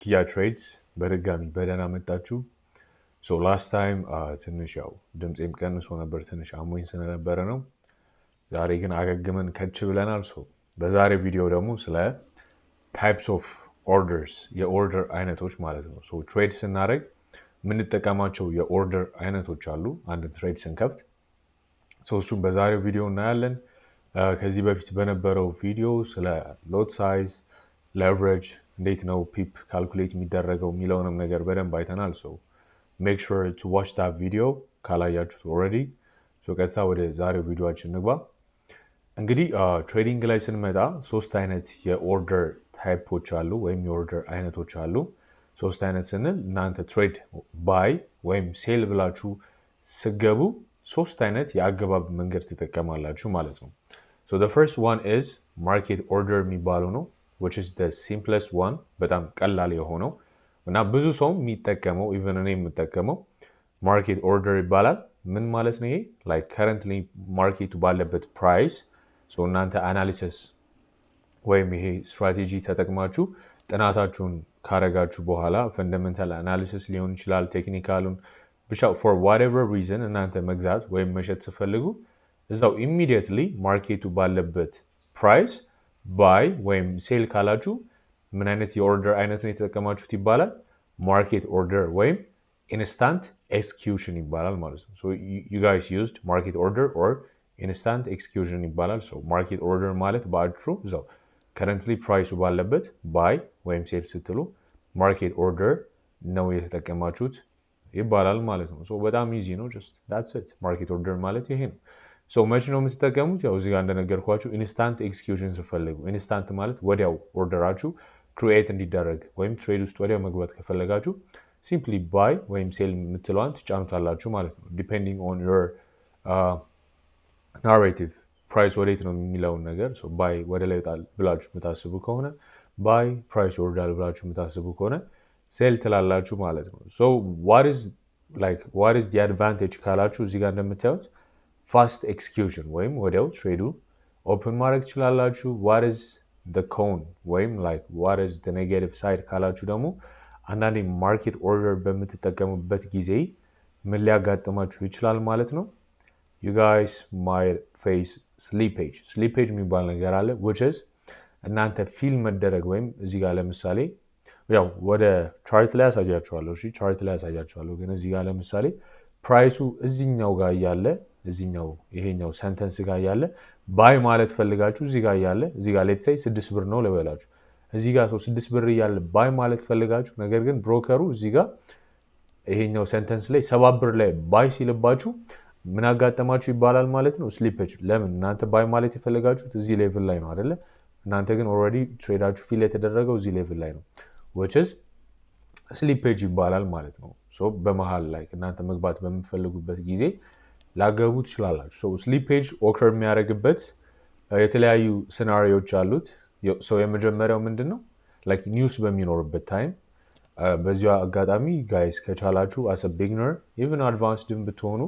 ኪያ ትሬድስ በድጋሚ በደህና መጣችሁ። ላስት ታይም ትንሽ ያው ድምፄም ቀንሶ ነበር፣ ትንሽ አሞኝ ስለነበረ ነው። ዛሬ ግን አገግመን ከች ብለናል። በዛሬ ቪዲዮ ደግሞ ስለ ታይፕስ ኦፍ ኦርደርስ የኦርደር አይነቶች ማለት ነው። ትሬድ ስናደርግ የምንጠቀማቸው የኦርደር አይነቶች አሉ አንድ ትሬድ ስንከፍት። እሱም በዛሬው ቪዲዮ እናያለን። ከዚህ በፊት በነበረው ቪዲዮ ስለ ሎት ሳይዝ፣ ሌቨሬጅ እንዴት ነው ፒፕ ካልኩሌት የሚደረገው የሚለውንም ነገር በደንብ አይተናል። ሜክ ሹር ቱ ዋች ዳት ቪዲዮ ካላያችሁት ኦልሬዲ። ቀጥታ ወደ ዛሬው ቪዲዮችን እንግባ። እንግዲህ ትሬዲንግ ላይ ስንመጣ ሶስት አይነት የኦርደር ታይፖች አሉ ወይም የኦርደር አይነቶች አሉ። ሶስት አይነት ስንል እናንተ ትሬድ ባይ ወይም ሴል ብላችሁ ስገቡ ሶስት አይነት የአገባብ መንገድ ትጠቀማላችሁ ማለት ነው። the first one is market order የሚባለው ነው, which is the simplest one, በጣም ቀላል የሆነው እና ብዙ ሰው የሚጠቀመው ኢቨን እኔ የምጠቀመው ማርኬት ኦርደር ይባላል። ምን ማለት ነው ይሄ? like currently ማርኬቱ ባለበት ፕራይስ እናንተ አናሊሲስ ወይም ይሄ ስትራቴጂ ተጠቅማችሁ ጥናታችሁን ካረጋችሁ በኋላ ፈንዳሜንታል አናሊሲስ ሊሆን ይችላል፣ ቴክኒካሉን ብቻ for whatever reason እናንተ መግዛት ወይም መሸጥ ስፈልጉ እዛው ኢሚዲየትሊ ማርኬቱ ባለበት ፕራይስ ባይ ወይም ሴል ካላችሁ ምን አይነት የኦርደር አይነት ነው የተጠቀማችሁት ይባላል? ማርኬት ኦርደር ወይም ኢንስታንት ኤክስኪዩሽን ይባላል ማለት ነው። you guys used market order or instant execution ይባላል። ማርኬት ኦርደር ማለት በአጭሩ እዛው ከረንትሊ ፕራይሱ ባለበት ባይ ወይም ሴል ስትሉ ማርኬት ኦርደር ነው የተጠቀማችሁት ይባላል ማለት ነው። በጣም ኢዚ ነው። just that's it ማርኬት ኦርደር ማለት ይሄ ነው። መቼ ነው የምትጠቀሙት? ያው እዚህ ጋር እንደነገርኳችሁ ኢንስታንት ኤክስኪዩሽን ስፈልጉ፣ ኢንስታንት ማለት ወዲያው ኦርደራችሁ ክሪኤት እንዲደረግ ወይም ትሬድ ውስጥ ወዲያው መግባት ከፈለጋችሁ ሲምፕሊ ባይ ወይም ሴል የምትለዋን ትጫኑታላችሁ ማለት ነው። ዲፔንዲንግ ኦን ዮር ናሬቲቭ ፕራይስ ወዴት ነው የሚለውን ነገር ባይ ወደ ላይ ይወጣል ብላችሁ የምታስቡ ከሆነ ባይ፣ ፕራይስ ይወርዳል ብላችሁ የምታስቡ ከሆነ ሴል ትላላችሁ ማለት ነው። what is the advantage ካላችሁ እዚህ ጋር እንደምታዩት ፋስት ኤክስኪዩሽን ወይም ወዲያው ትሬዱ ኦፕን ማድረግ ትችላላችሁ። what is the con ወይም what is the negative side ካላችሁ ደግሞ አንዳንዴ ማርኬት ኦርደር በምትጠቀሙበት ጊዜ ምን ሊያጋጥማችሁ ይችላል ማለት ነው። you guys might face slippage የሚባል ነገር አለ, which is እናንተ ፊል መደረግ ወይም እዚህ ጋር ለምሳሌ ያው ወደ ቻርት ላይ ያሳያችኋለሁ። ቻርት ላይ ያሳያችኋለሁ ግን እዚህ ጋር ለምሳሌ ፕራይሱ እዚህኛው ጋር ያለ ይሄኛው ሰንተንስ ጋር ያለ ባይ ማለት ፈልጋችሁ እዚህ ጋር ያለ እዚህ ጋር ሌትስ ሴይ 6 ብር ነው ልበላችሁ። እዚህ ጋር 6 ብር ያለ ባይ ማለት ፈልጋችሁ ነገር ግን ብሮከሩ እዚህ ጋር ይሄኛው ሰንተንስ ላይ 7 ብር ላይ ባይ ሲልባችሁ ምን አጋጠማችሁ ይባላል ማለት ነው? ስሊፔጅ። ለምን? እናንተ ባይ ማለት የፈለጋችሁት እዚህ ሌቭል ላይ ነው አይደለ? እናንተ ግን ኦልሬዲ ትሬዳችሁ ፊል የተደረገው እዚህ ሌቭል ላይ ነው, which is ስሊፔጅ ይባላል ማለት ነው። በመሃል ላይ እናንተ መግባት በምትፈልጉበት ጊዜ ላገቡ ትችላላችሁ። ስሊፔጅ ኦከር የሚያደርግበት የተለያዩ ሲናሪዮች አሉት። የመጀመሪያው ምንድን ነው? ኒውስ በሚኖርበት ታይም በዚሁ አጋጣሚ ጋይስ ከቻላችሁ አሰ ቢግነር ኢቨን አድቫንስድን ብትሆኑ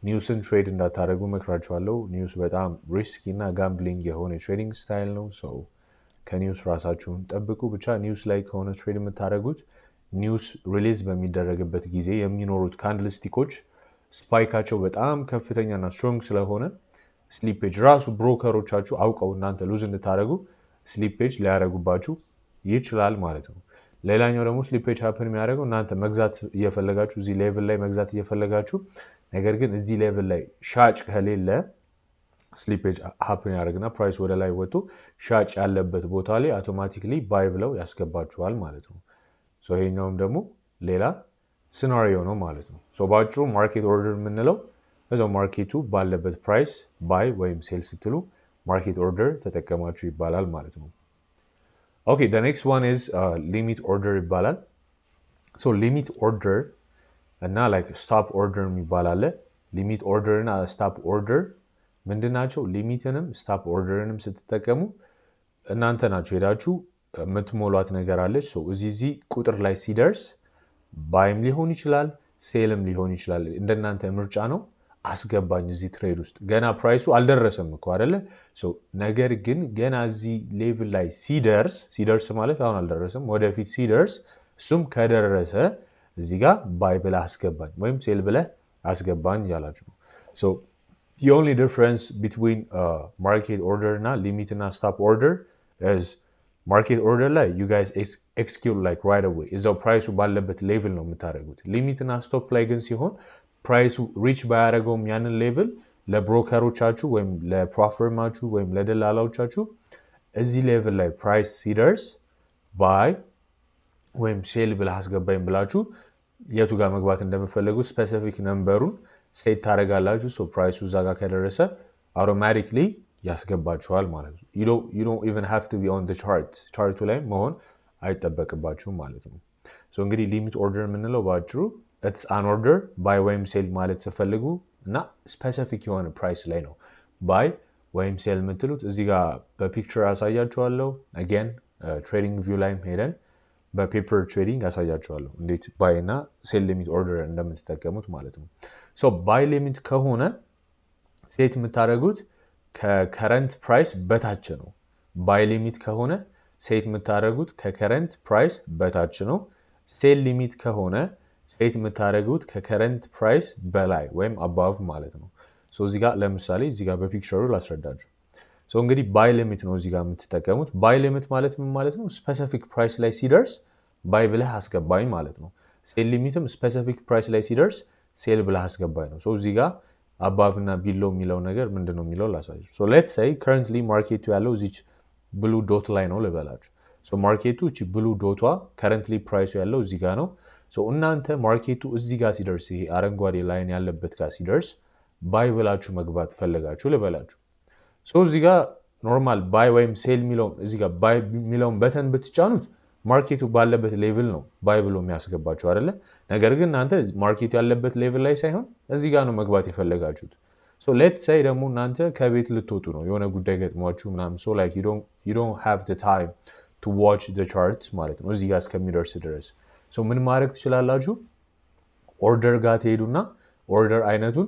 ኒውስን ትሬድ እንዳታደርጉ መክራችኋለሁ። ኒውስ በጣም ሪስኪ እና ጋምብሊንግ የሆነ የትሬዲንግ ስታይል ነው። ከኒውስ ራሳችሁን ጠብቁ። ብቻ ኒውስ ላይ ከሆነ ትሬድ የምታደርጉት ኒውስ ሪሊዝ በሚደረግበት ጊዜ የሚኖሩት ካንድልስቲኮች ስፓይካቸው በጣም ከፍተኛና ስትሮንግ ስለሆነ ስሊፔጅ ራሱ ብሮከሮቻችሁ አውቀው እናንተ ሉዝ እንድታደርጉ ስሊፔጅ ሊያደርጉባችሁ ይችላል ማለት ነው። ሌላኛው ደግሞ ስሊፔጅ ሀፕን የሚያደርገው እናንተ መግዛት እየፈለጋችሁ እዚህ ሌቭል ላይ መግዛት እየፈለጋችሁ ነገር ግን እዚህ ሌቭል ላይ ሻጭ ከሌለ ስሊፔጅ ሀፕን ያደርግና ፕራይስ ወደ ላይ ወጥቶ ሻጭ ያለበት ቦታ ላይ አውቶማቲክሊ ባይ ብለው ያስገባችኋል ማለት ነው። ይሄኛውም ደግሞ ሌላ ሲናሪዮ ነው ማለት ነው። በአጭሩ ማርኬት ኦርደር የምንለው እዛው ማርኬቱ ባለበት ፕራይስ ባይ ወይም ሴል ስትሉ ማርኬት ኦርደር ተጠቀማችሁ ይባላል ማለት ነው። ኦኬ the next one is ሊሚት ኦርደር ይባላል። ሊሚት ኦርደር እና ስቶፕ ኦርደር የሚባል አለ። ሊሚት ኦርደር እና ስቶፕ ኦርደር ምንድን ናቸው? ሊሚትንም ስቶፕ ኦርደርንም ስትጠቀሙ እናንተ ናቸው ሄዳችሁ የምትሞሏት ነገር አለች። እዚህ ቁጥር ላይ ሲደርስ ባይም ሊሆን ይችላል ሴልም ሊሆን ይችላል፣ እንደናንተ ምርጫ ነው። አስገባኝ እዚህ ትሬድ ውስጥ ገና ፕራይሱ አልደረሰም እኮ አይደለ ሶ ነገር ግን ገና እዚህ ሌቭል ላይ ሲደርስ ማለት አሁን አልደረሰም ወደፊት ሲደርስ እሱም ከደረሰ እዚህ ጋር ባይ ብለህ አስገባኝ ወይም ሴል ብለህ አስገባኝ ያላችሁ ነው ሶ the only difference between market order እና limit እና stop order is market order ላይ you guys execute like right away እዛው ፕራይሱ ባለበት ሌቭል ነው የምታደርጉት ሊሚት እና ስቶፕ ላይ ግን ሲሆን ፕራይሱ ሪች ባያደረገውም ያንን ሌቭል ለብሮከሮቻችሁ ወይም ለፕሮፈርማችሁ ወይም ለደላላዎቻችሁ እዚህ ሌቭል ላይ ፕራይስ ሲደርስ ባይ ወይም ሴል ብለህ አስገባኝ ብላችሁ የቱ ጋር መግባት እንደምፈልጉ ስፔሲፊክ ነምበሩን ሴት ታደርጋላችሁ ሶ ፕራይሱ እዛ ጋር ከደረሰ አውቶማቲክሊ ያስገባችኋል ማለት ነው you don't even have to be on the ቻርቱ ላይ መሆን አይጠበቅባችሁም ማለት ነው ሶ እንግዲህ ሊሚት ኦርደር የምንለው ባጭሩ it's an order buy ወይም ሴል ማለት ሲፈልጉ እና ስፔሲፊክ የሆነ ፕራይስ ላይ ነው ባይ ወይም ሴል የምትሉት እዚህ ጋር በፒክቸር አሳያችኋለሁ again ትሬዲንግ ቪው ላይም ሄደን በፔፐር ትሬዲንግ አሳያችኋለሁ እንዴት ባይ እና ሴል ሊሚት ኦርደር እንደምትጠቀሙት ማለት ነው ሶ ባይ ሊሚት ከሆነ ሴት የምታደርጉት ከከረንት ፕራይስ በታች ነው ባይ ሊሚት ከሆነ ሴት የምታደርጉት ከከረንት ፕራይስ በታች ነው ሴል ሊሚት ከሆነ ሴት የምታደርጉት ከከረንት ፕራይስ በላይ ወይም አባቭ ማለት ነው ሶ እዚህ ጋር ለምሳሌ እዚህ ጋር በፒክቸሩ ላስረዳችሁ ሶ እንግዲህ ባይ ሊሚት ነው እዚህ ጋር የምትጠቀሙት ባይ ሊሚት ማለት ምን ማለት ነው ስፔሲፊክ ፕራይስ ላይ ሲደርስ ባይ ብለህ አስገባኝ ማለት ነው ሴል ሊሚትም ስፔሲፊክ ፕራይስ ላይ ሲደርስ ሴል ብለህ አስገባኝ ነው ሶ እዚህ ጋር አባቭ እና ቢሎ የሚለው ነገር ምንድነው የሚለው ላሳያችሁ ሶ ሌትስ ሴይ ከረንትሊ ማርኬቱ ያለው እዚች ብሉ ዶት ላይ ነው ልበላችሁ ሶ ማርኬቱ እቺ ብሉ ዶቷ ከረንትሊ ፕራይሱ ያለው እዚህ ጋር ነው ሶ እናንተ ማርኬቱ እዚህ ጋር ሲደርስ ይሄ አረንጓዴ ላይን ያለበት ጋር ሲደርስ ባይ ብላችሁ መግባት ፈለጋችሁ ልበላችሁ ሶ እዚህ ጋር ኖርማል ባይ ወይም ሴል የሚለውን እዚህ ጋር ባይ የሚለውን በተን ብትጫኑት ማርኬቱ ባለበት ሌቭል ነው ባይ ብሎ የሚያስገባችሁ አይደለ ነገር ግን እናንተ ማርኬቱ ያለበት ሌቭል ላይ ሳይሆን እዚህ ጋር ነው መግባት የፈለጋችሁት ሶ ሌትስ ሴይ ደግሞ እናንተ ከቤት ልትወጡ ነው የሆነ ጉዳይ ገጥሟችሁ ምናምን ሶ ላይክ you don't have the time to watch the charts ማለት ነው እዚህ ጋር እስከሚደርስ ድረስ ሶ ምን ማድረግ ትችላላችሁ ኦርደር ጋር ትሄዱና ኦርደር አይነቱን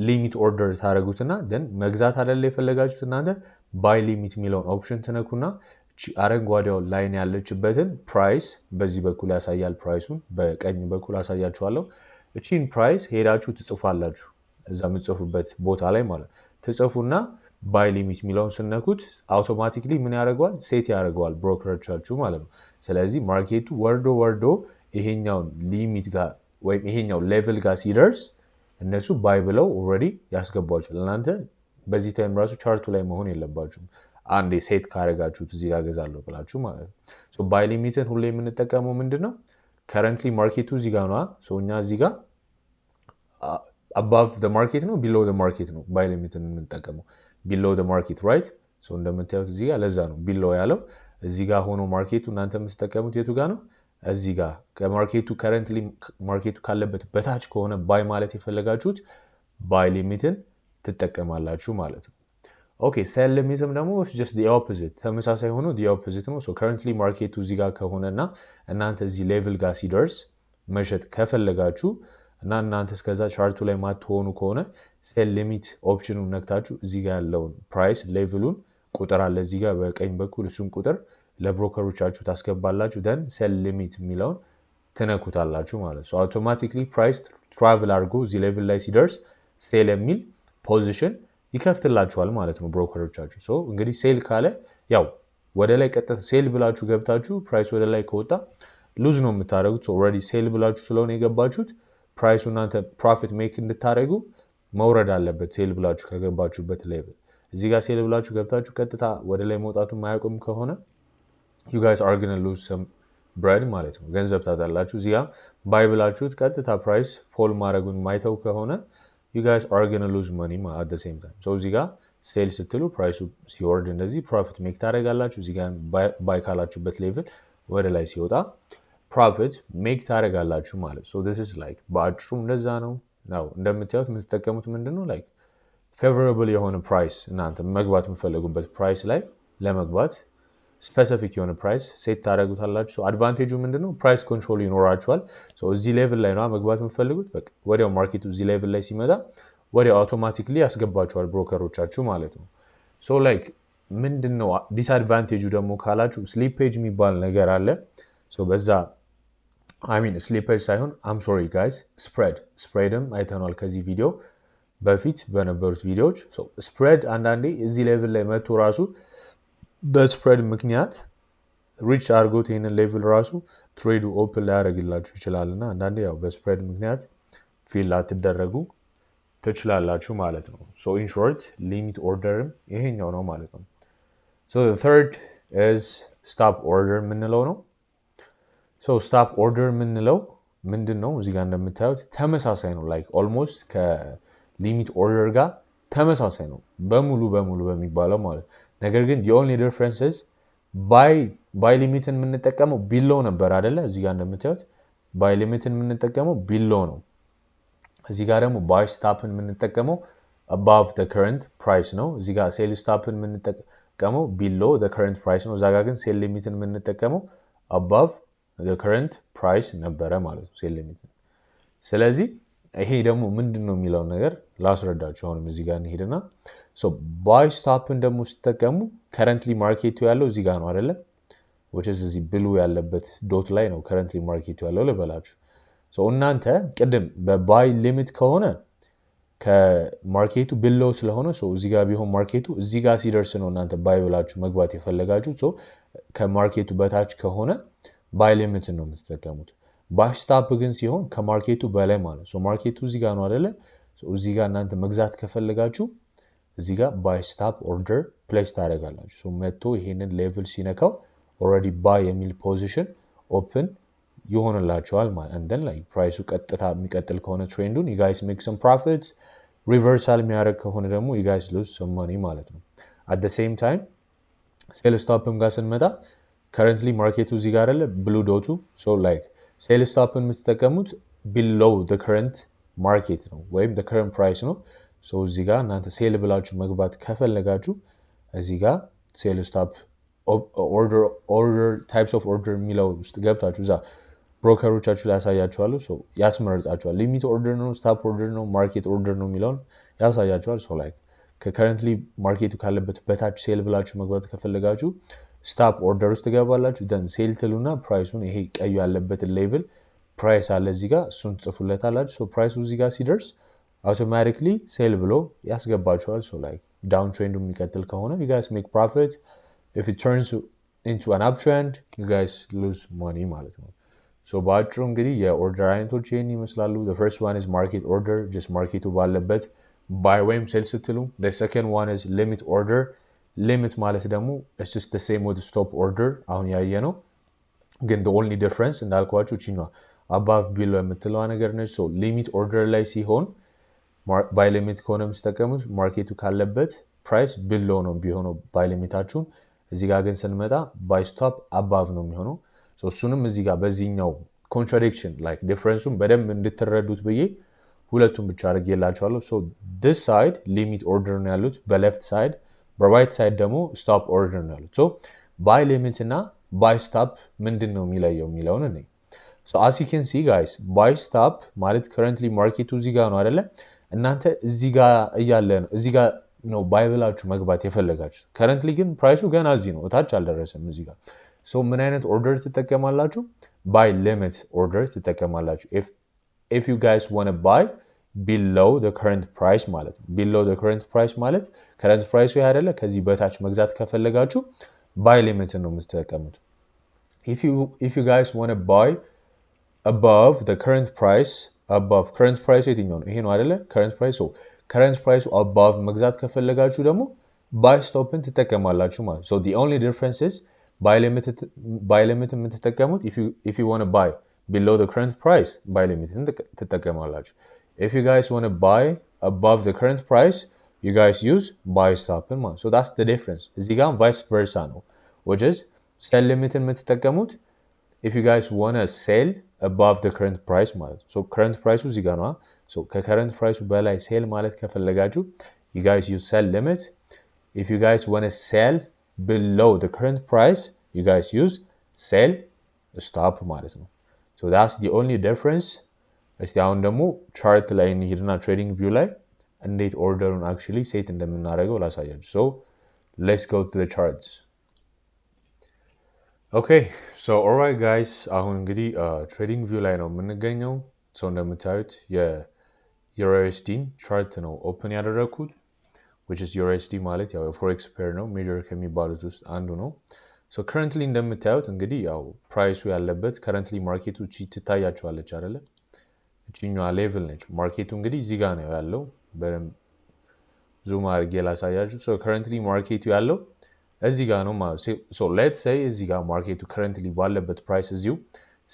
ሊሚት ኦርደር ታደርጉትና ደን መግዛት አይደለ የፈለጋችሁት እናንተ ባይ ሊሚት የሚለውን ኦፕሽን ትነኩና አረንጓዴው ላይን ያለችበትን ፕራይስ በዚህ በኩል ያሳያል ፕራይሱን በቀኝ በኩል አሳያችኋለሁ እቺን ፕራይስ ሄዳችሁ ትጽፋላችሁ እዛ የምትጽፉበት ቦታ ላይ ማለት ትጽፉና ባይ ሊሚት የሚለውን ስነኩት አውቶማቲክሊ ምን ያደርገዋል ሴት ያደርገዋል ብሮከሮቻችሁ ማለት ነው ስለዚህ ማርኬቱ ወርዶ ይሄኛው ሊሚት ጋር ወይም ይሄኛው ሌቭል ጋር ሲደርስ እነሱ ባይ ብለው ኦልሬዲ ያስገቧቸዋል እናንተ በዚህ ታይም ራሱ ቻርቱ ላይ መሆን የለባችሁም አንዴ ሴት ካረጋችሁት እዚህ ጋር ገዛለሁ ብላችሁ ማለት ነው ሶ ባይ ሊሚትን ሁሌ የምንጠቀመው ምንድነው ከረንትሊ ማርኬቱ እዚህ ጋር ነው ሶ እኛ እዚህ ጋር above the market ነው below the market ነው ባይ ሊሚትን የምንጠቀመው below the market right ሶ እንደምታዩት እዚህ ጋር ለዛ ነው below ያለው እዚህ ጋር ሆኖ ማርኬቱ እናንተ የምትጠቀሙት የቱ ጋር ነው እዚህ ጋር ከማርኬቱ ከረንትሊ ማርኬቱ ካለበት በታች ከሆነ ባይ ማለት የፈለጋችሁት ባይ ሊሚትን ትጠቀማላችሁ ማለት ነው ኦኬ ሴል ሊሚትም ደግሞ just the opposite ተመሳሳይ ሆኖ the opposite ነው ሶ currently ማርኬቱ እዚህ ጋር ከሆነና እናንተ እዚህ ሌቭል ጋር ሲደርስ መሸጥ ከፈለጋችሁ እና እናንተ እስከዛ ቻርቱ ላይ ማትሆኑ ከሆነ ሴል ሊሚት ኦፕሽኑን ነክታችሁ እዚህ ጋር ያለውን ፕራይስ ሌቭሉን ቁጥር አለ እዚህ ጋር በቀኝ በኩል እሱን ቁጥር ለብሮከሮቻችሁ ታስገባላችሁ ደን ሴል ሊሚት የሚለውን ትነኩታላችሁ ማለት ነው አውቶማቲክሊ ፕራይስ ትራቨል አድርጎ እዚህ ሌቭል ላይ ሲደርስ ሴል የሚል ፖዚሽን ይከፍትላችኋል ማለት ነው ብሮከሮቻችሁ ሶ እንግዲህ ሴል ካለ ያው ወደ ላይ ቀጥታ ሴል ብላችሁ ገብታችሁ ፕራይስ ወደ ላይ ከወጣ ሉዝ ነው የምታደርጉት ኦልሬዲ ሴል ብላችሁ ስለሆነ የገባችሁት ፕራይሱ እናንተ ፕሮፊት ሜክ እንድታደርጉ መውረድ አለበት ሴል ብላችሁ ከገባችሁበት ሌቭል እዚህ ጋር ሴል ብላችሁ ገብታችሁ ቀጥታ ወደ ላይ መውጣቱን ማያቆም ከሆነ you guys are going to lose some bread ማለት ነው ገንዘብ ታጣላችሁ እዚህ ጋር ባይ ብላችሁት ቀጥታ ፕራይስ ፎል ማድረጉን ማይተው ከሆነ you guys are going to lose money at the same time so እዚህ ጋር ሴል ስትሉ ፕራይሱ ሲወርድ እንደዚህ ፕሮፊት ሜክ ታደርጋላችሁ እዚህ ጋር ባይ ካላችሁበት ሌቭል ወደ ላይ ሲወጣ ፕሮፊት ሜክ ታደርጋላችሁ ማለት so this is like በአጭሩ እንደዛ ነው ነው እንደምታዩት የምትጠቀሙት ምንድነው like favorable የሆነ ፕራይስ እናንተ መግባት የምትፈልጉበት ፕራይስ ላይ ለመግባት ስፔሲፊክ የሆነ ፕራይስ ሴት ታደርጉታላችሁ አድቫንቴጁ ምንድነው ፕራይስ ኮንትሮል ይኖራችኋል ሶ እዚህ ሌቭል ላይ ነው መግባት የምትፈልጉት በቃ ወዲያው ማርኬቱ እዚህ ሌቭል ላይ ሲመጣ ወደ አውቶማቲክሊ ያስገባቸዋል ብሮከሮቻችሁ ማለት ነው። ሶ ላይክ ምንድነው ዲስአድቫንቴጁ ደግሞ ካላችሁ ስሊፔጅ የሚባል ነገር አለ። ሶ በዛ ስሊፔጅ ሳይሆን አም ሶሪ ጋይስ ስፕሬድም አይተናል ከዚህ ቪዲዮ በፊት በነበሩት ቪዲዮዎች። ስፕሬድ አንዳንዴ እዚህ ሌቭል ላይ መጥቶ ራሱ በስፕሬድ ምክንያት ሪች አድርጎት ይህንን ሌቭል ራሱ ትሬዱ ኦፕን ሊያደርግላችሁ ይችላል እና አንዳንዴ ያው በስፕሬድ ምክንያት ፊል ላትደረጉ ትችላላችሁ ማለት ነው። ሶ ኢን ሾርት ሊሚት ኦርደርም ይሄኛው ነው ማለት ነው። ሶ ተርድ ኢዝ ስታፕ ኦርደር የምንለው ነው። ሶ ስታፕ ኦርደር የምንለው ምንድን ነው? እዚህ ጋር እንደምታዩት ተመሳሳይ ነው። ላይክ ኦልሞስት ከሊሚት ኦርደር ጋር ተመሳሳይ ነው በሙሉ በሚባለው ማለት። ነገር ግን the only difference is ባይ ሊሚትን የምንጠቀመው ቢሎ ነበር አይደለ? እዚህ ጋር እንደምታዩት ባይ ሊሚትን የምንጠቀመው ቢሎ ነው። እዚህ ጋር ደግሞ ባይ ስታፕን የምንጠቀመው above the current price ነው። እዚህ ጋር ሴል ስታፕን የምንጠቀመው ቢሎ the current price ነው። እዛ ጋር ግን ሴል ሊሚትን የምንጠቀመው above the current price ነበረ ማለት ነው ሴል ሊሚትን። ስለዚህ ይሄ ደግሞ ምንድን ነው የሚለውን ነገር ላስረዳችሁ። አሁንም እዚህ ጋር እንሄድና ባይ ስታፕን ደግሞ ስትጠቀሙ ከረንትሊ ማርኬቱ ያለው እዚህ ጋር ነው አይደለ? which is እዚህ ብሉ ያለበት ዶት ላይ ነው ከረንትሊ ማርኬቱ ያለው ልበላችሁ። እናንተ ቅድም በባይ ሊሚት ከሆነ ከማርኬቱ ብሎ ስለሆነ እዚህ ጋር ቢሆን ማርኬቱ እዚህ ጋር ሲደርስ ነው እናንተ ባይ ብላችሁ መግባት የፈለጋችሁ። ከማርኬቱ በታች ከሆነ ባይ ሊሚትን ነው የምትጠቀሙት። ባይ ስታፕ ግን ሲሆን ከማርኬቱ በላይ ማለት ማርኬቱ እዚህ ጋር ነው አይደለ? እዚህ ጋር እናንተ መግዛት ከፈለጋችሁ እዚህ ጋር ባይ ስታፕ ኦርደር ፕሌስ ታደርጋላችሁ። መጥቶ ይሄንን ሌቭል ሲነካው ኦልሬዲ ባይ የሚል ፖዚሽን ኦፕን ይሆንላቸዋል ማለት እንደን ላይ ፕራይሱ ቀጥታ የሚቀጥል ከሆነ ትሬንዱን you guys make some profit ሪቨርሳል የሚያደርግ ከሆነ ደግሞ you guys lose some money ማለት ነው። at the same time ሴል ስቶፕም ጋር ስንመጣ currently ማርኬቱ እዚህ ጋር አይደለ ብሉ ዶቱ ሴል ስቶፕን የምትጠቀሙት below the current market ነው ወይም the current price ነው። እዚህ ጋር እናንተ ሴል ብላችሁ መግባት ከፈለጋችሁ እዚህ ጋር ሴል ስቶፕ ኦርደር ታይፕስ ኦፍ ኦርደር የሚለው ውስጥ ገብታችሁ እዛ ብሮከሮቻችሁ ላይ ያሳያችኋለሁ። ያስመርጣችኋል። ሊሚት ኦርደር ነው፣ ስታፕ ኦርደር ነው፣ ማርኬት ኦርደር ነው የሚለውን ያሳያችኋል። ከከረንትሊ ማርኬቱ ካለበት በታች ሴል ብላችሁ መግባት ከፈለጋችሁ ስታፕ ኦርደር ውስጥ ትገባላችሁ። ደን ሴል ትሉና ፕራይሱን ይሄ ቀዩ ያለበትን ሌቭል ፕራይስ አለ እዚህ ጋር እሱን ጽፉለታላችሁ። ፕራይሱ እዚህ ጋር ሲደርስ አውቶማቲክሊ ሴል ብሎ ያስገባችኋል። ዳውን ትሬንዱ የሚቀጥል ከሆነ you guys make profit. if it turns into an uptrend you guys lose money ማለት ነው። በአጭሩ እንግዲህ የኦርደር አይነቶች ይህን ይመስላሉ። the first one is market order, just ማርኬቱ ባለበት ባይ ወይም ሴል ስትሉ። the second one is limit order. ሊሚት ማለት ደግሞ it's just the same with stop order አሁን ያየ ነው። ግን the only difference እንዳልኳችሁ እቺኛዋ above below የምትለዋ ነገር ነች። ሊሚት ኦርደር ላይ ሲሆን ባይ ሊሚት ከሆነ የምትጠቀሙት ማርኬቱ ካለበት ፕራይስ ብሎ ነው ቢሆነው ባይ ሊሚታችሁን። እዚህ ጋር ግን ስንመጣ ባይ ስቶፕ አባቭ ነው የሚሆነው። እሱንም እዚህ ጋር በዚህኛው ኮንትራዲክሽን ዲፍረንሱን በደንብ እንድትረዱት ብዬ ሁለቱም ብቻ አድርጌላችኋለሁ። this side ሊሚት ኦርደር ነው ያሉት በሌፍት ሳይድ፣ በራይት ሳይድ ደግሞ ስቶፕ ኦርደር ነው ያሉት። ባይ ሊሚት እና ባይ ስቶፕ ምንድን ነው የሚለየው የሚለውን እኔ as you can see guys ባይ ስቶፕ ማለት ከረንትሊ ማርኬቱ እዚህ ጋር ነው አይደለ? እናንተ እዚህ ጋር እያለ ነው እዚህ ጋር ነው ባይ ብላችሁ መግባት የፈለጋችሁ። ከረንትሊ ግን ፕራይሱ ገና እዚህ ነው እታች አልደረሰም እዚህ ጋር። ምን አይነት ኦርደር ትጠቀማላችሁ? ባይ ሊሚት ኦርደር ትጠቀማላችሁ። if you guys want to buy below the current price ማለት ነው። below the current price ማለት current price ይሄ አይደለ? ከዚህ በታች መግዛት ከፈለጋችሁ ባይ ሊሚት ነው የምትጠቀሙት። if you guys want to buy above the current price above current price የትኛው ነው? ይሄ ነው አይደለ? current price current price above መግዛት ከፈለጋችሁ ደግሞ ባይ ስቶፕን ትጠቀማላችሁ ማለት ነው። the only difference is ባይ ሊሚት የምትጠቀሙት if you want to buy below the current price ባይ ሊሚትን ትጠቀማላችሁ። if you guys want to buy above the current price you guys use buy stopን ማለት ነው። that's the difference። እዚህ ጋር vice versa ነው which is sell ሊሚትን የምትጠቀሙት if you guys want to sell above the current price ማለት ነው። current price እዚህ ጋር ነው። ከከረንት ፕራይሱ በላይ ሴል ማለት ከፈለጋችሁ you guys use sell limit. if you guys want to sell below the current price you guys use sell stop ማለት ነው። that's the only difference። እስቲ አሁን ደግሞ ቻርት ላይ እንሂድና ትሬዲንግ ቪው ላይ እንዴት ኦርደሩን actually ሴት እንደምናደርገው ላሳያችሁ so let's go to the charts okay so alright guys አሁን እንግዲህ trading view ላይ ነው የምንገኘው so እንደምታዩት የUSD chart ነው open ያደረኩት which is USD ማለት ያው forex pair ነው major ከሚባሉት ውስጥ አንዱ ነው so currently እንደምታዩት እንግዲህ ያው ፕራይሱ ያለበት currently ማርኬቱ እቺ ትታያችኋለች አይደለ እቺኛዋ ሌቭል ነች ማርኬቱ እንግዲህ እዚህ ጋር ነው ያለው በደንብ ዙም አድርጌ ላሳያችሁ so currently ማርኬቱ ያለው እዚህ ጋር ነው ማለት so let's say እዚህ ጋር ማርኬቱ currently ባለበት ፕራይስ እዚሁ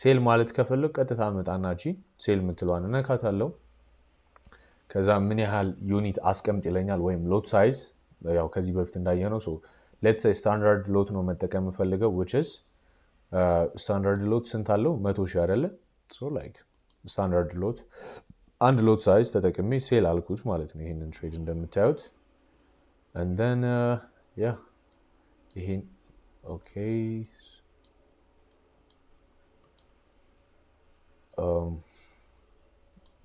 ሴል ማለት ከፈለኩ ቀጥታ መጣናቺ ሴል የምትለዋን እነካታለሁ ከዛ ምን ያህል ዩኒት አስቀምጥ ይለኛል ወይም ሎት ሳይዝ ያው ከዚህ በፊት እንዳየነው so let's say standard lot ነው መጠቀም ፈልገው which is standard lot ስንት አለው 100,000 አይደለ so like standard lot አንድ ሎት ሳይዝ ተጠቅሜ ሴል አልኩት ማለት ነው ይሄንን ትሬድ እንደምታዩት and then yeah ይሄን okay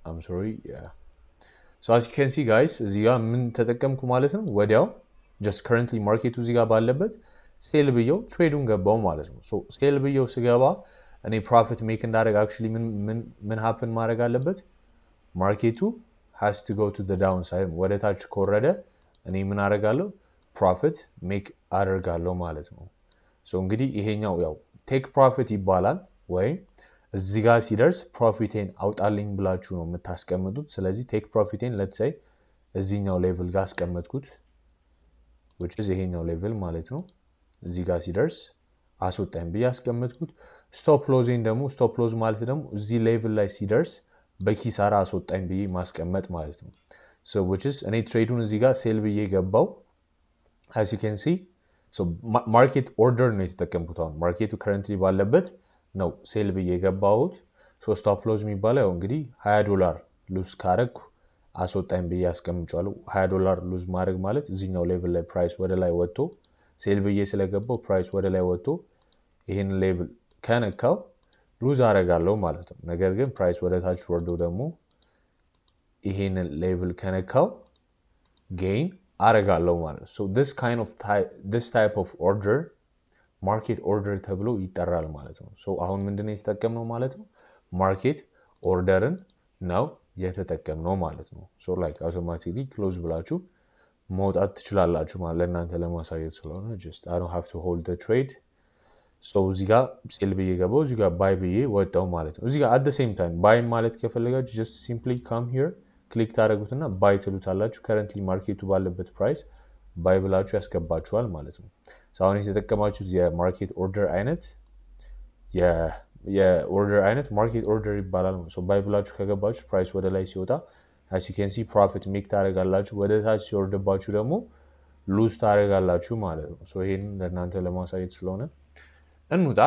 I'm sorry yeah so as you can see guys እዚህ ጋር ምን ተጠቀምኩ ማለት ነው ወዲያው just currently ማርኬቱ እዚህ ጋር ባለበት ሴል ብየው ትሬዱን ገባው ማለት ነው so ሴል ብየው ስገባ እኔ ፕሮፊት ሜክ እንዳደረግ actually ምን happen ማድረግ አለበት ማርኬቱ has to go to the downside ወደ ታች ከወረደ እኔ ምን አደርጋለሁ ፕሮፊት ሜክ አደርጋለሁ ማለት ነው so እንግዲህ ይሄኛው ያው ቴክ ፕሮፊት ይባላል ወይ እዚህ ጋር ሲደርስ ፕሮፊቴን አውጣልኝ ብላችሁ ነው የምታስቀምጡት ስለዚህ ቴክ ፕሮፊቴን let's say እዚህኛው ሌቭል ጋር አስቀምጥኩት which is ይሄኛው ሌቭል ማለት ነው እዚህ ጋር ሲደርስ አስወጣኝ ብዬ አስቀምጥኩት ስቶፕ ሎዜን ደግሞ ስቶፕ ሎዝ ማለት ደግሞ እዚህ ሌቭል ላይ ሲደርስ በኪሳራ አስወጣኝ ብዬ ማስቀመጥ ማለት ነው so which is እኔ ትሬዱን እዚህ ጋር ሴል ብዬ ገባው as you can see so market order ነው የተጠቀምኩት አሁን ማርኬቱ currently ባለበት ነው ሴል ብዬ ገባሁት so stop loss የሚባለው እንግዲህ $20 ሉዝ ካረኩ አስወጣኝ ብዬ አስቀምጫለሁ $20 ሉዝ ማድረግ ማለት እዚህኛው ሌቭል ላይ ፕራይስ ወደ ላይ ወጥቶ ሴል ብዬ ስለገባው ፕራይስ ወደ ላይ ወጥቶ ይሄን ሌቭል ከነካው ሉዝ አረጋለሁ ማለት ነው ነገር ግን ፕራይስ ወደ ታች ወርዶ ደግሞ ይሄን ሌቭል ከነካው gain አረጋለሁ ማለት ነው so this type of order market order ተብሎ ይጠራል ማለት ነው so አሁን ምንድነው የተጠቀምነው ማለት ነው ማርኬት ኦርደርን ነው የተጠቀምነው ማለት ነው so like automatically close ብላችሁ መውጣት ትችላላችሁ ማለት ለእናንተ ለማሳየት ስለሆነ just I don't have to hold the trade so እዚህ ጋር ሴል ብዬ ገባው እዚህ ጋር buy ብዬ ወጣው ማለት ነው እዚህ ጋር at the same time buy ማለት ከፈለጋችሁ just simply come here ክሊክ ታደርጉትና buy ትሉታላችሁ currently ማርኬቱ ባለበት ፕራይስ buy ብላችሁ ያስገባችኋል ማለት ነው so አሁን የተጠቀማችሁት የማርኬት ኦርደር አይነት የኦርደር አይነት ማርኬት ኦርደር ይባላል so buy ብላችሁ ከገባችሁ ፕራይስ ወደ ላይ ሲወጣ as you can see profit make ታደርጋላችሁ ወደ ታች ሲወርድባችሁ ደግሞ ሉዝ ታደርጋላችሁ ማለት ነው so ይሄን ለእናንተ ለማሳየት ስለሆነ እንውጣ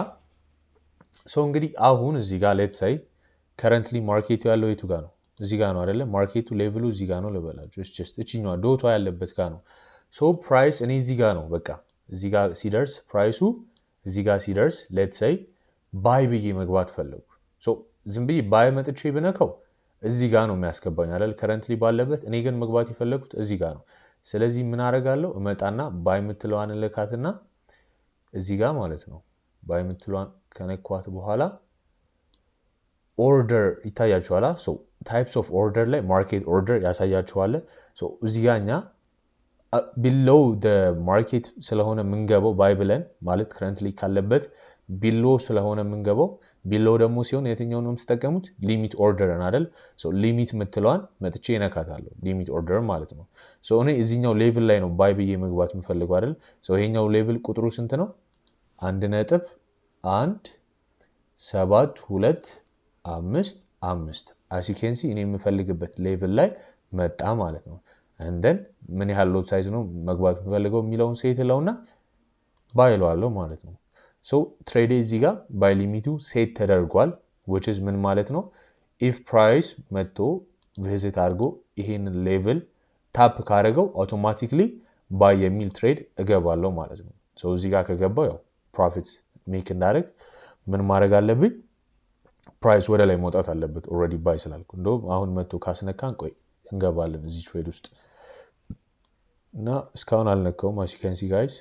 so እንግዲህ አሁን እዚህ ጋር let's say currently ማርኬቱ ያለው የቱ ጋር ነው እዚህ ጋር ነው አይደለ ማርኬቱ ሌቭሉ እዚህ ጋር ነው ልበላችሁ just እቺኛው ዶቷ ያለበት ጋር ነው so ፕራይስ እኔ እዚህ ጋር ነው በቃ እዚህ ጋር ሲደርስ ፕራይሱ እዚህ ጋር ሲደርስ let's say buy ብዬ መግባት ፈለኩ so ዝም ብዬ buy መጥቼ ብነካው እዚህ ጋር ነው የሚያስገባኝ አይደል currently ባለበት እኔ ግን መግባት የፈለኩት እዚህ ጋር ነው ስለዚህ ምን አደርጋለሁ እመጣና buy የምትለዋን ለካትና እዚህ ጋር ማለት ነው buy የምትለዋን ከነኳት በኋላ order ይታያችኋል so types of order ላይ market order ያሳያችኋል so እዚህ ጋርኛ below the market ስለሆነ ምንገባው buy ብለን ማለት currently ካለበት below ስለሆነ ምንገባው below ደግሞ ሲሆን የትኛው ነው የምትጠቀሙት limit order አይደል so limit ምትለዋን መጥቼ እነካታለሁ limit order ማለት ነው so እኔ እዚህኛው ሌቭል ላይ ነው buy ብዬ መግባት የምፈልገው አይደል so ይሄኛው ሌቭል ቁጥሩ ስንት ነው 1.17255 as you can see እኔ የምፈልግበት ሌቭል ላይ መጣ ማለት ነው and then ምን ያህል ሎት ሳይዝ ነው መግባት የምፈልገው የሚለውን ሴት ለውና buy ለዋለሁ ማለት ነው so trade እዚህ ጋር buy ሊሚቱ ሴት ተደርጓል which is ምን ማለት ነው if price መጥቶ visit አድርጎ ይሄን ሌቭል ታፕ ካደረገው automatically buy የሚል ትሬድ እገባለሁ ማለት ነው so እዚህ ጋር ከገባው ያው profit make እንዳደረግ ምን ማድረግ አለብኝ ፕራይስ ወደ ላይ መውጣት አለበት already buy ስላልኩ እንደው አሁን መጥቶ ካስነካን ቆይ እንገባለን እዚህ ትሬድ ውስጥ እና እስካሁን አልነካውም as you can see guys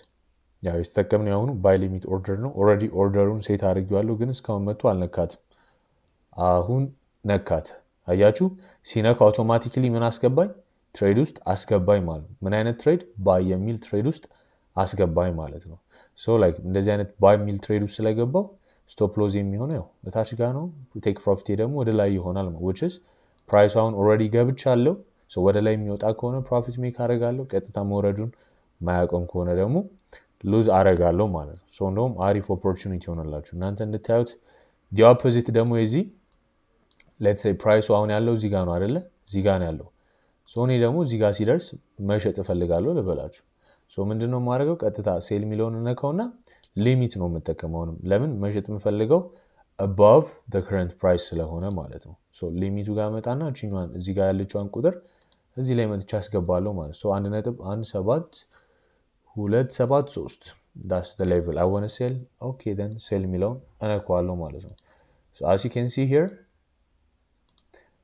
ያው የተጠቀምነው ያሁኑ ባይ ሊሚት ኦርደር ነው ኦሬዲ ኦርደሩን ሴት አድርጌዋለሁ ግን እስካሁን መጥቶ አልነካትም አሁን ነካት አያችሁ ሲነካ አውቶማቲካሊ ምን አስገባኝ ትሬድ ውስጥ አስገባኝ ማለት ምን አይነት ትሬድ ባይ የሚል ትሬድ ውስጥ አስገባኝ ማለት ነው ሶ ላይክ እንደዚህ አይነት ባይ የሚል ትሬድ ውስጥ ስለገባው ስቶፕ ሎዝ የሚሆነው ያው እታች ጋር ነው ቴክ ፕሮፊት ደግሞ ወደ ላይ ይሆናል ማለት which is ፕራይሱ አሁን ኦሬዲ ገብቻለሁ ሶ ወደ ላይ የሚወጣ ከሆነ ፕሮፊት ሜክ አደርጋለሁ ቀጥታ መውረዱን ማያቆም ከሆነ ደግሞ ሉዝ አደርጋለሁ ማለት ነው ሶ እንደውም አሪፍ ኦፖርቹኒቲ ሆነላችሁ እናንተ እንድታዩት the opposite ደግሞ የዚህ let's say ፕራይሱ አሁን ያለው እዚህ ጋር ነው አይደለ እዚህ ጋር ነው ያለው ሶ እኔ ደግሞ እዚህ ጋር ሲደርስ መሸጥ እፈልጋለሁ ልበላችሁ ሶ ምንድነው ማድረገው ቀጥታ ሴል ሚሊዮን ነካውና ሊሚት ነው የምጠቀመው ለምን መሸጥ የምፈልገው above the current price ስለሆነ ማለት ነው ሶ ሊሚቱ ጋር መጣና እቺኛን እዚህ ጋር ያለችዋን ቁጥር እዚህ ላይ መጥቻ አስገባለሁ ማለት ሶ 1.17 273 that's the level I want to sell okay then sell ሚሊዮን እነካዋለሁ ማለት ነው so as you can see here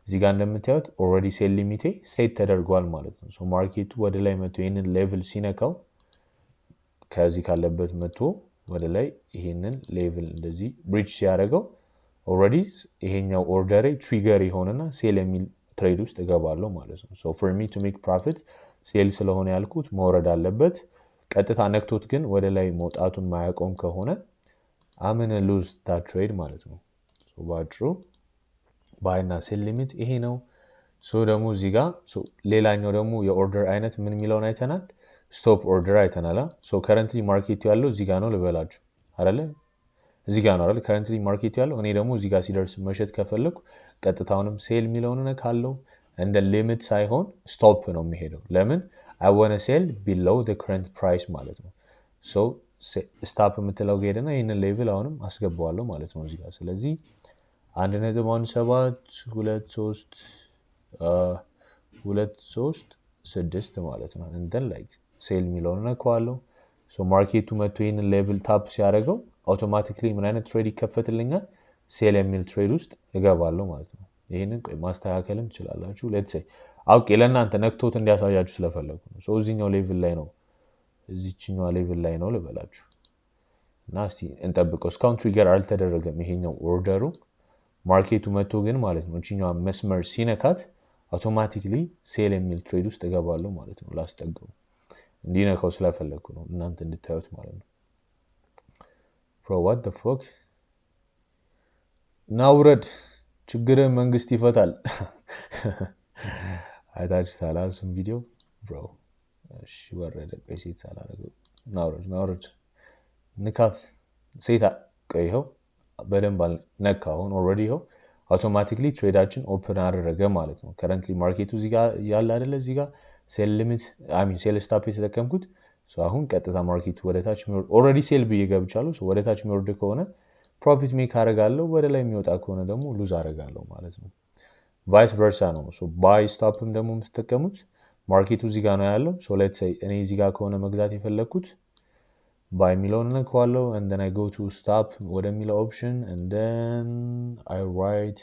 እዚህ ጋር እንደምታዩት ኦሬዲ ሴል ሊሚቴ ሴት ተደርጓል ማለት ነው ሶ ማርኬቱ ወደ ላይ መጥቶ ይሄንን ሌቭል ሲነካው ከዚህ ካለበት መጥቶ ወደ ላይ ይሄንን ሌቭል እንደዚህ ብሪጅ ሲያደርገው ኦሬዲ ይሄኛው ኦርደር ትሪገር ይሆንና ሴል የሚል ትሬድ ውስጥ እገባለሁ ማለት ነው ሶ for me to make profit ሴል ስለሆነ ያልኩት መውረድ አለበት ቀጥታ ነክቶት ግን ወደ ላይ መውጣቱን ማያቆም ከሆነ I'm gonna lose that trade ማለት ነው ሶ ባጭሩ ባይ እና ሴል ሊሚት ይሄ ነው ሶ ደግሞ እዚህ ጋር ሶ ሌላኛው ደግሞ የኦርደር አይነት ምን ሚለውን አይተናል ስቶፕ ኦርደር አይተናል ሶ ከረንትሊ ማርኬቱ ያለው እዚህ ጋር ነው ልበላችሁ አይደለ እዚህ ጋር ነው አይደል ከረንትሊ ማርኬቱ ያለው እኔ ደግሞ እዚህ ጋር ሲደርስ መሸጥ ከፈለኩ ቀጥታውንም ሴል ሚለውን ነካለው እንደ ሊሚት ሳይሆን ስቶፕ ነው የሚሄደው ለምን I want to sell below the current price ማለት ነው ሶ ስቶፕ የምትለው ሄደና ይሄንን ሌቭል አሁንም አስገባዋለሁ ማለት ነው እዚህ ጋር ስለዚህ 1.17 236 ማለት ነው and then like ሴል ሚሊዮን ነካዋለሁ ሶ ማርኬቱ መጥቶ ይሄንን ሌቭል ታፕ ሲያደርገው አውቶማቲካሊ ምን አይነት ትሬድ ይከፈትልኛል ሴል የሚል ትሬድ ውስጥ እገባለሁ ማለት ነው ይሄንን ማስተካከልም ትችላላችሁ let's say አውቄ ለእናንተ ነክቶት እንዲያሳያችሁ ስለፈለኩ ነው ሶ እዚህኛው ሌቭል ላይ ነው እዚህኛው ሌቭል ላይ ነው ልበላችሁ እና እስቲ እንጠብቀው እስካሁን ትሪገር አልተደረገም ይሄኛው ኦርደሩ ማርኬቱ መጥቶ ግን ማለት ነው እቺኛው መስመር ሲነካት አውቶማቲካሊ ሴል የሚል ትሬድ ውስጥ እገባለሁ ማለት ነው ላስጠጋው እንዲነካው ስለፈለኩ ነው እናንተ እንድታዩት ማለት ነው bro what the fuck ናውረድ ችግር መንግስት ይፈታል አይታችሁታል እሱን ቪዲዮ bro እሺ ወረደ ቀይሴት ሳላረገው ናውረድ ንካት ሴታ ቀይኸው በደንብ ነካውን ኦሬዲ ይኸው አውቶማቲካሊ ትሬዳችን ኦፕን አደረገ ማለት ነው ከረንትሊ ማርኬቱ እዚህ ጋር ያለ አይደለ እዚህ ጋር ሴል ሊሚት ሴል ስቶፕ የተጠቀምኩት ሶ አሁን ቀጥታ ማርኬቱ ወደታች የሚወርድ ኦሬዲ ሴል ብየገብቻለሁ ሶ ወደታች የሚወርድ ከሆነ ፕሮፊት ሜክ አደርጋለሁ ወደ ላይ የሚወጣ ከሆነ ደግሞ ሉዝ አደርጋለሁ ማለት ነው ቫይስ ቨርሳ ነው ሶ ባይ ስቶፕም ደግሞ የምትጠቀሙት ማርኬቱ እዚህ ጋር ነው ያለው ሶ ሌትስ ሴይ እኔ እዚህ ጋር ከሆነ መግዛት የፈለኩት buy ሚሊዮን ነካዋለሁ and then I go to stop ወደሚለው option and then I write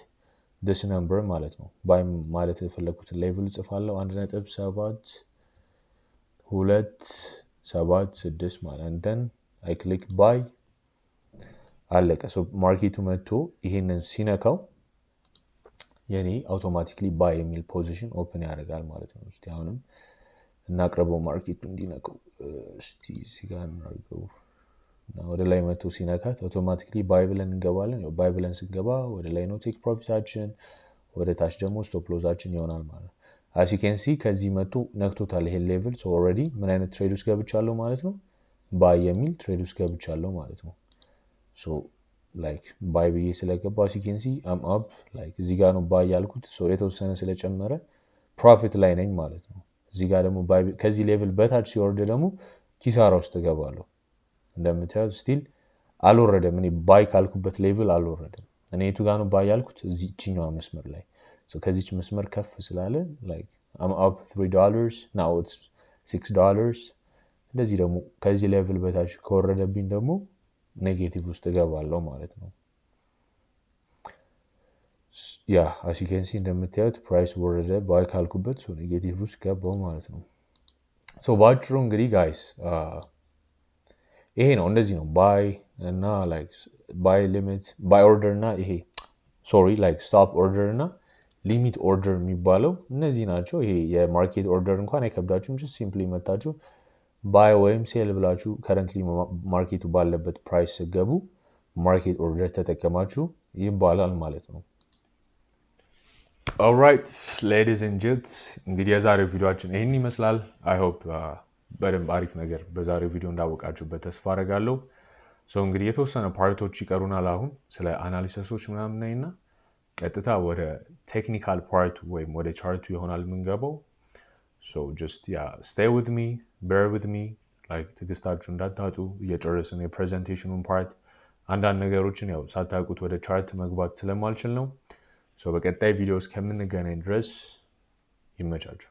this number ማለት ነው buy ማለት የፈለኩት ሌቭል ጽፋለሁ 1.7276 ማለት and then I click buy አለቀ ሶ ማርኬቱ መጥቶ ይሄንን ሲነካው የኔ አውቶማቲካሊ buy የሚል ፖዚሽን ኦፕን ያደርጋል ማለት ነው እስቲ አሁንም እናቀርበው ማርኬቱ እንዲነካው እስቲ እዚህ ጋር እናርገው እና ወደ ላይ መጥቶ ሲነካት አውቶማቲካሊ ባይ ብለን እንገባለን ያው ባይ ብለን ስንገባ ወደ ላይ ነው ቴክ ፕሮፊታችን ወደ ታች ደግሞ ስቶፕ ሎዛችን ይሆናል ማለት ነው as you can see ከዚህ መጥቶ ነክቶታል ይሄ ሌቭል ሶ ኦሬዲ ምን አይነት ትሬድ ውስጥ ገብቻለሁ ማለት ነው ባይ የሚል ትሬድ ውስጥ ገብቻለሁ ማለት ነው ሶ ላይክ ባይ ብዬ ስለገባው as you can see I'm up like እዚህ ጋር ነው ባይ ያልኩት ሶ የተወሰነ ስለጨመረ ፕሮፊት ላይ ነኝ ማለት ነው እዚህ ጋር ደግሞ ባይ ከዚህ ሌቭል በታች ሲወርድ ደግሞ ኪሳራ ውስጥ ገባለሁ እንደምታዩት ስቲል አልወረደም እኔ ባይ ካልኩበት ሌቭል አልወረደም እኔ የቱ ጋር ነው ባይ ያልኩት እዚህኛው መስመር ላይ ሶ ከዚህች መስመር ከፍ ስላለ like I'm up $3 now it's $6 እንደዚህ ደግሞ ከዚህ ሌቭል በታች ከወረደብኝ ደግሞ ኔጌቲቭ ውስጥ ገባለሁ ማለት ነው ያ as you can see እንደምታዩት ፕራይስ ወረደ ባይ ካልኩበት ሶ ኔጌቲቭ ውስጥ ገባው ማለት ነው ሶ ባጭሩ እንግዲህ ጋይስ ይሄ ነው እንደዚህ ነው ባይ እና ላይክ ባይ ሊሚት ባይ ኦርደር እና ይሄ ሶሪ ላይክ ስቶፕ ኦርደር እና ሊሚት ኦርደር የሚባለው እነዚህ ናቸው ይሄ የማርኬት ኦርደር እንኳን አይከብዳችሁም just simply መታችሁ ባይ ወይም ሴል ብላችሁ currently ማርኬቱ ባለበት ፕራይስ ገቡ ማርኬት ኦርደር ተጠቀማችሁ ይባላል ማለት ነው alright ladies and gents እንግዲህ የዛሬው ቪዲዮአችን ይሄን ይመስላል I hope በደንብ አሪፍ ነገር በዛሬው ቪዲዮ እንዳወቃችሁበት ተስፋ አደርጋለሁ ሶ እንግዲህ የተወሰነ ፓርቶች ይቀሩናል አሁን ስለ አናሊሲሶች ምናምን ነይና ቀጥታ ወደ ቴክኒካል ፓርት ወይም ወደ ቻርቱ ይሆናል የምንገባው so just stay with me bear with me like ትግስታችሁ እንዳታጡ እየጨረስን የፕሬዘንቴሽኑን ፓርት አንዳንድ ነገሮችን ያው ሳታውቁት ወደ ቻርት መግባት ስለማልችል ነው so በቀጣይ ቪዲዮ እስከምንገናኝ ድረስ ይመቻችሁ